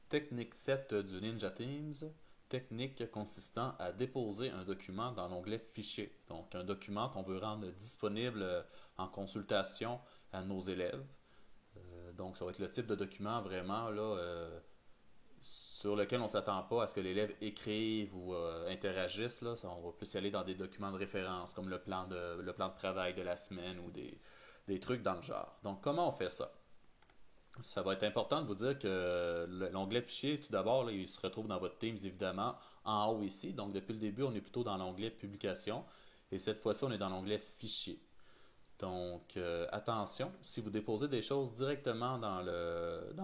Technique 7 du Ninja Teams, technique consistant à déposer un document dans l'onglet Fichier. Donc, un document qu'on veut rendre disponible en consultation à nos élèves. Donc, ça va être le type de document vraiment là, sur lequel on ne s'attend pas à ce que l'élève écrive ou interagisse. Là. On va plus y aller dans des documents de référence, comme le plan de travail de la semaine ou des trucs dans le genre. Donc, comment on fait ça? Ça va être important de vous dire que l'onglet fichier, tout d'abord, là, il se retrouve dans votre Teams, évidemment, en haut ici. Donc, depuis le début, on est plutôt dans l'onglet publication. Et cette fois-ci, on est dans l'onglet fichier. Donc, attention, si vous déposez des choses directement dans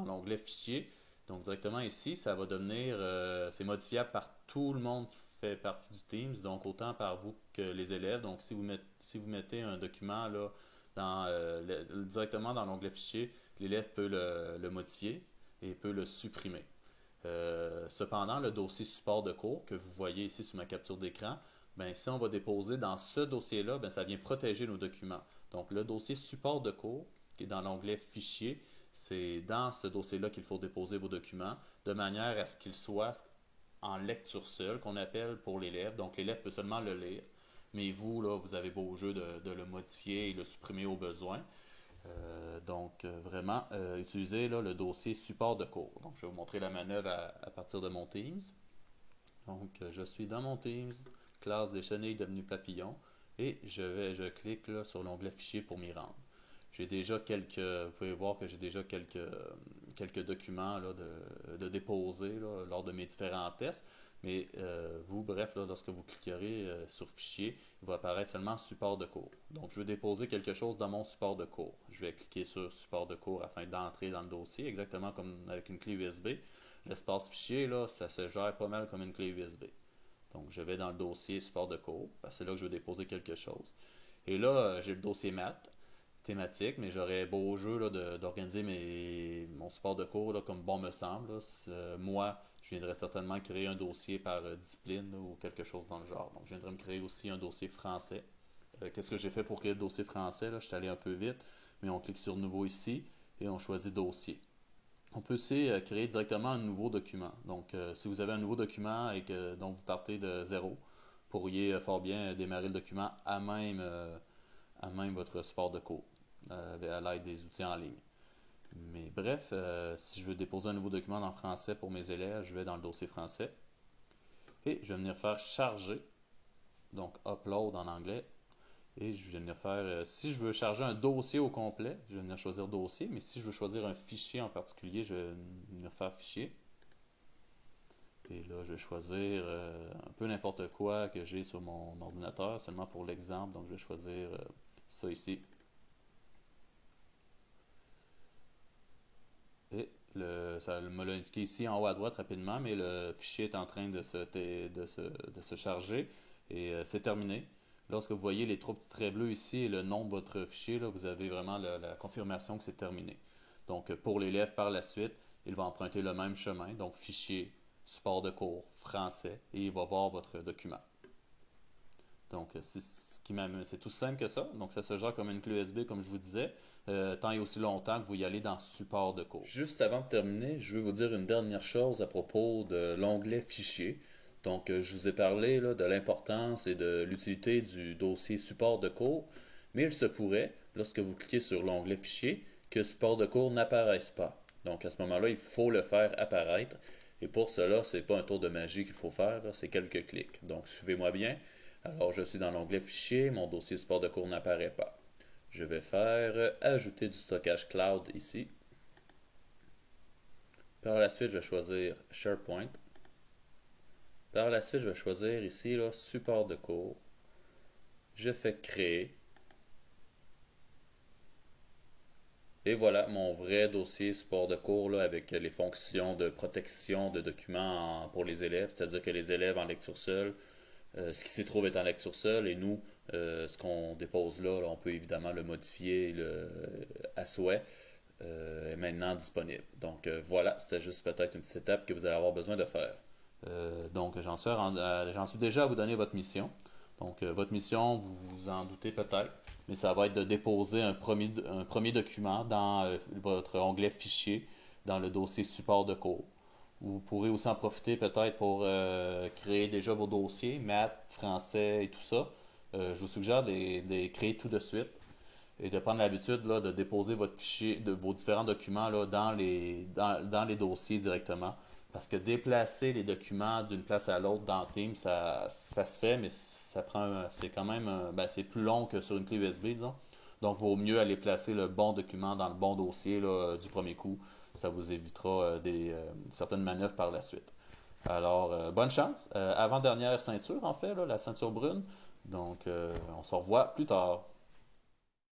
l'onglet fichier, donc directement ici, ça va devenir, c'est modifiable par tout le monde qui fait partie du Teams, donc autant par vous que les élèves. Donc, si vous mettez un document là, directement dans l'onglet fichier, l'élève peut le modifier et peut le supprimer. Cependant, le dossier support de cours que vous voyez ici sur ma capture d'écran, ben, si on va déposer dans ce dossier-là, ben, ça vient protéger nos documents. Donc, le dossier support de cours, qui est dans l'onglet Fichier, c'est dans ce dossier-là qu'il faut déposer vos documents, de manière à ce qu'ils soient en lecture seule, qu'on appelle pour l'élève. Donc, l'élève peut seulement le lire, mais vous, là, vous avez beau jeu de le modifier et le supprimer au besoin. Vraiment, utilisez là, le dossier support de cours. Donc, je vais vous montrer la manœuvre à partir de mon Teams. Donc, je suis dans mon Teams, classe des chenilles devenues papillons, et je clique là, sur l'onglet fichier pour m'y rendre. J'ai déjà vous pouvez voir que j'ai déjà quelques documents là, de déposer là, lors de mes différents tests. Mais bref, là, lorsque vous cliquerez sur fichier, il va apparaître seulement support de cours. Donc, je veux déposer quelque chose dans mon support de cours. Je vais cliquer sur support de cours afin d'entrer dans le dossier, exactement comme avec une clé USB. L'espace fichier, là, ça se gère pas mal comme une clé USB. Donc, je vais dans le dossier support de cours, parce que c'est là que je veux déposer quelque chose. Et là, j'ai le dossier maths thématique, mais j'aurais beau jeu d'organiser mon support de cours là, comme bon me semble. Là. Moi, je viendrais certainement créer un dossier par discipline là, ou quelque chose dans le genre. Donc, je viendrais me créer aussi un dossier français. Qu'est-ce que j'ai fait pour créer le dossier français? Là? Je suis allé un peu vite, mais on clique sur Nouveau ici et on choisit Dossier. On peut aussi créer directement un nouveau document. Donc, si vous avez un nouveau document et dont vous partez de zéro, vous pourriez fort bien démarrer le document à même votre support de cours à l'aide des outils en ligne. Mais bref, si je veux déposer un nouveau document en français pour mes élèves, je vais dans le dossier français et je vais venir faire charger, donc upload en anglais. Et je vais venir faire, si je veux charger un dossier au complet, je vais venir choisir dossier, mais si je veux choisir un fichier en particulier, je vais venir faire fichier. Et là, je vais choisir un peu n'importe quoi que j'ai sur mon ordinateur, seulement pour l'exemple. Donc, je vais choisir ça ici. Et ça me l'a indiqué ici en haut à droite rapidement, mais le fichier est en train de se charger et c'est terminé. Lorsque vous voyez les trois petits traits bleus ici et le nom de votre fichier, là, vous avez vraiment la confirmation que c'est terminé. Donc, pour l'élève par la suite, il va emprunter le même chemin, donc fichier, support de cours, français, et il va voir votre document. Donc, c'est tout simple que ça. Donc, ça se gère comme une clé USB, comme je vous disais, tant et aussi longtemps que vous y allez dans support de cours. Juste avant de terminer, je veux vous dire une dernière chose à propos de l'onglet fichier. Donc, je vous ai parlé là, de l'importance et de l'utilité du dossier support de cours, mais il se pourrait, lorsque vous cliquez sur l'onglet fichier, que support de cours n'apparaisse pas. Donc, à ce moment-là, il faut le faire apparaître. Et pour cela, ce n'est pas un tour de magie qu'il faut faire, c'est quelques clics. Donc, suivez-moi bien. Alors, je suis dans l'onglet Fichier, mon dossier support de cours n'apparaît pas. Je vais faire Ajouter du stockage cloud ici. Par la suite, je vais choisir SharePoint. Par la suite, je vais choisir ici là, Support de cours. Je fais Créer. Et voilà mon vrai dossier support de cours là, avec les fonctions de protection de documents pour les élèves, c'est-à-dire que les élèves en lecture seule, ce qui s'y trouve est en lecture seule et nous, ce qu'on dépose là, on peut évidemment le modifier à souhait, est maintenant disponible. Donc voilà, c'était juste peut-être une petite étape que vous allez avoir besoin de faire. Donc j'en suis déjà à vous donner votre mission. Donc votre mission, vous vous en doutez peut-être, mais ça va être de déposer un premier document dans votre onglet Fichier, dans le dossier Support de cours. Vous pourrez aussi en profiter peut-être pour créer déjà vos dossiers, maths, français et tout ça. Je vous suggère de créer tout de suite et de prendre l'habitude là, de déposer votre fichier, de vos différents documents là, dans les dossiers directement. Parce que déplacer les documents d'une place à l'autre dans Teams, ça se fait, mais c'est quand même, c'est plus long que sur une clé USB, disons. Donc, il vaut mieux aller placer le bon document dans le bon dossier là, du premier coup. Ça vous évitera certaines manœuvres par la suite. Alors, bonne chance. Avant-dernière ceinture, en fait, là, la ceinture brune. Donc, on se revoit plus tard.